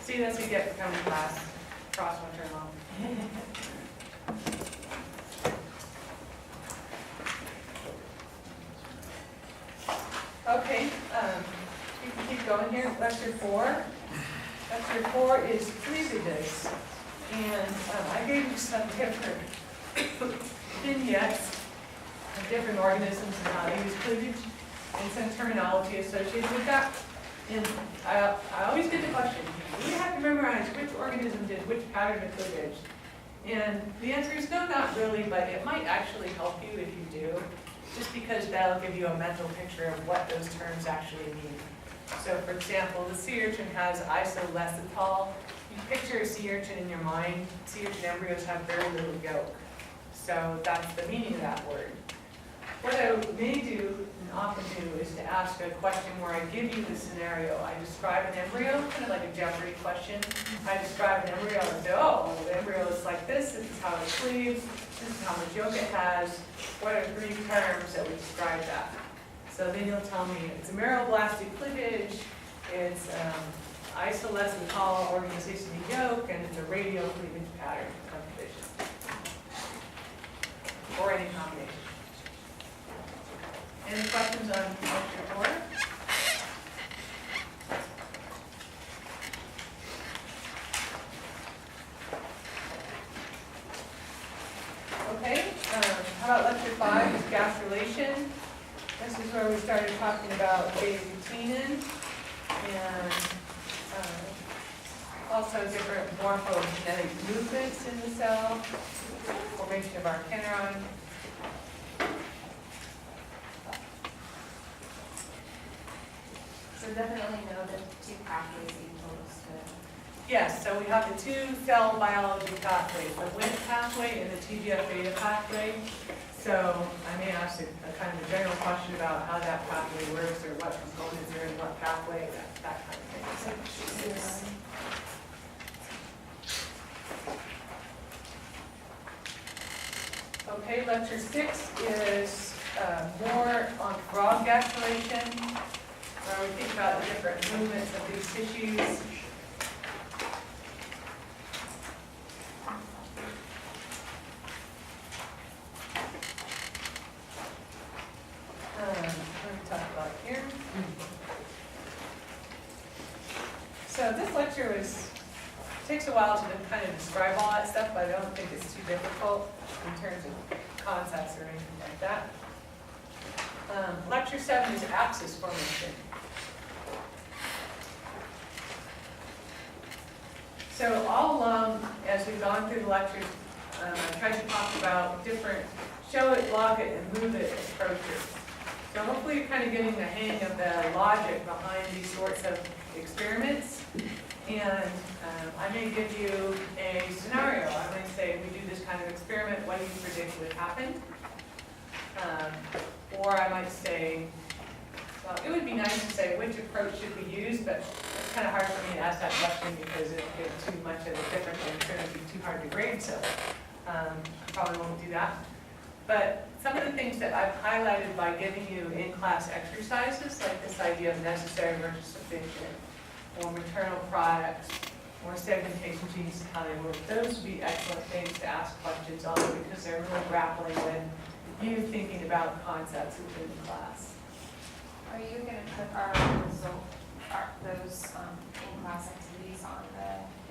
See, that's what you get for coming to class. Cross one turn long. Okay, you can keep going here. Lecture 4. Lecture 4 is cleavages. And I gave you some different vignettes of different organisms and how they use cleavage and some terminology associated with that. And I always get the question, do you have to memorize which organism did which pattern of cleavage? And the answer is no, not really, but it might actually help you if you do, just because that'll give you a mental picture of what those terms actually mean. So for example, the sea urchin has isolecithal. You picture a sea urchin in your mind. Sea urchin embryos have very little yolk. So that's the meaning of that word. What I may do, and often do, is to ask a question where I give you the scenario. I describe an embryo, kind of like a Jeopardy question. I describe an embryo and say, oh, well, the embryo is like this is how it cleaves, this is how much yolk it has. What are 3 terms that would describe that? So then you'll tell me it's a ameroblastic cleavage, it's isolecithal organization of yolk, and it's a radial cleavage pattern of division. Or any combination. Any questions on lecture 4? Okay, how about lecture 5 is gas relation. This is where we started talking about beta-butenin and also different morphogenetic movements in the cell, formation of our archeneron. So definitely know the 2 pathways that you told us to. Yes, so we have the 2 cell biology pathways, the Wnt pathway and the TGF-beta pathway. So I may ask a kind of a general question about how that pathway works or what components are in what pathway, that kind of thing. Okay, lecture 6 is more on frog gas relation, where we think about the different movements of these tissues. Let me talk about here. So this lecture takes a while to kind of describe all that stuff, but I don't think it's too difficult in terms of concepts or anything like that. Lecture 7 is axis formation. So all along, as we've gone through the lectures, I tried to talk about different show it, log it, and move it approaches. So hopefully you're kind of getting the hang of the logic behind these sorts of experiments. And I may give you a scenario. I might say, we do this kind of experiment, what do you predict would happen? Or I might say, well, it would be nice to say which approach should we use, but it's kind of hard for me to ask that question because it'll give too much of a difference and it's going to be too hard to grade, so I probably won't do that. But some of the things that I've highlighted by giving you in-class exercises, like this idea of necessary versus sufficient, or maternal products, or segmentation genes and how they work, those would be excellent things to ask questions on because they're really grappling with you thinking about concepts within the class. Are you going to put those in-class activities on the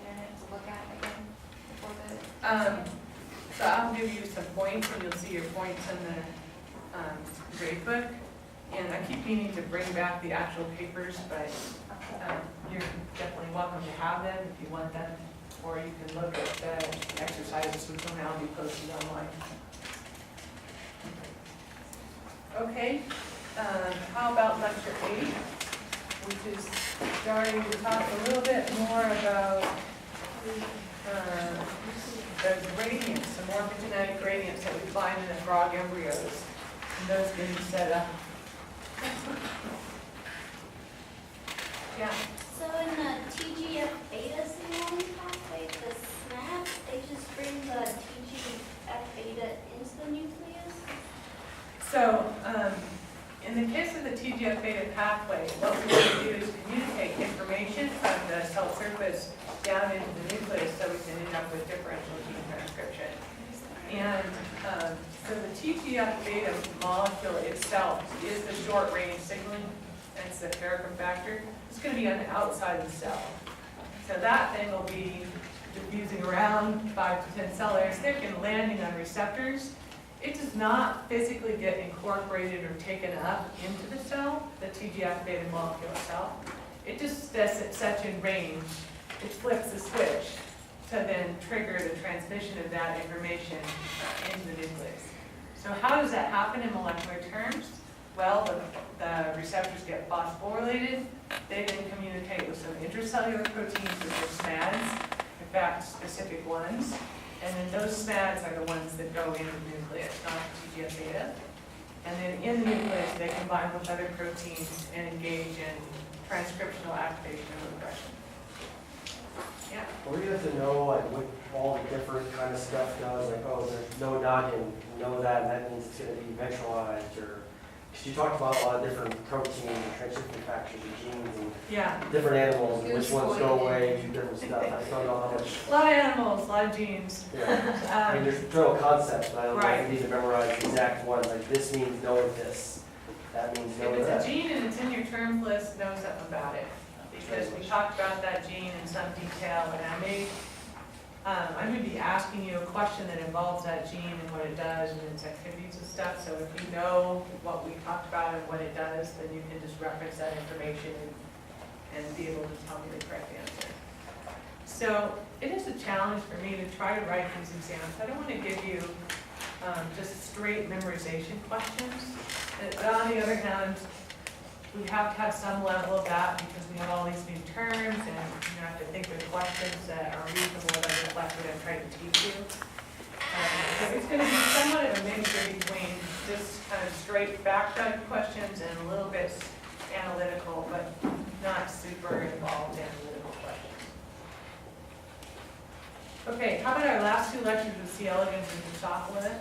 internet to look at again before the exam? So I'll give you some points, and you'll see your points in the grade book. And I keep meaning to bring back the actual papers, but you're definitely welcome to have them if you want them, or you can look at the exercises which will now be posted online. Okay, how about lecture 8, which is starting to talk a little bit more about the gradients, the morphogenetic gradients that we find in the frog embryos, and those getting set up. Yeah. So in the TGF-beta signaling pathway, the SNAP, they just bring the TGF-beta into the nucleus? So in the case of the TGF-beta pathway, what we want to do is communicate information from the cell surface down into the nucleus so we can end up with differential gene transcription. And so the TGF-beta molecule itself is the short-range signaling, and it's the paraffin factor. It's going to be on the outside of the cell. So that thing will be diffusing around 5 to 10 cell layers thick and landing on receptors. It does not physically get incorporated or taken up into the cell, the TGF-beta molecule itself. It just sets at such in range, it flips the switch to then trigger the transmission of that information into the nucleus. So how does that happen in molecular terms? Well, the receptors get phosphorylated. They then communicate with some intracellular proteins, which are SMADs, in fact, specific ones. And then those SMADs are the ones that go into the nucleus, not the TGF-beta. And then in the nucleus, they combine with other proteins and engage in transcriptional activation and repression. Yeah. Well, we have to know like what all the different kind of stuff does. Like, oh, there's no noggin, know that, and that means it's going to be ventralized. Or because you talked about a lot of different proteins and transcription factors and genes and Yeah. different animals and which ones go away, do different stuff. I just don't know how much. A lot of animals, a lot of genes. Yeah. I mean, there's general concepts, but I don't know Right. if you need to memorize the exact ones. Like this means know this. That means know If that. it's a gene and it's in your term list, know something about it. Because we talked about that gene in some detail, and I'm going to be asking you a question that involves that gene and what it does and its activities and stuff. So if you know what we talked about and what it does, then you can just reference that information and be able to tell me the correct answer. So it is a challenge for me to try to write these exams. I don't want to give you just straight memorization questions. But on the other hand, we have to have some level of that because we have all these new terms and you have to think of questions that are reasonable that reflect what I'm trying to teach you. So it's going to be somewhat of a mixture between just kind of straight fact-type questions and a little bit analytical, but not super involved analytical questions. Okay, how about our last two lectures with C. elegans and Drosophila?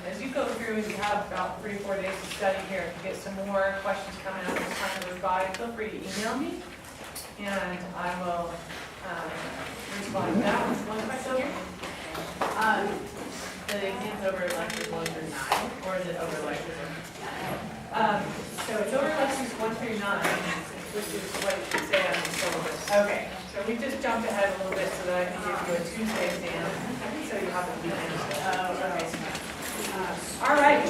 As you go through, you have about 3 or 4 days to study here. If you get some more questions coming out this time goes by, feel free to email me, and I will respond to that. One question here? The exam's over lectures 1 through 9, or is it over lectures 1 So it's over lectures 1 through 9, which is what it should say on the syllabus. Okay. So we just jumped ahead a little bit so that I can give you a Tuesday exam, so you have a weekend. Oh, okay. All right.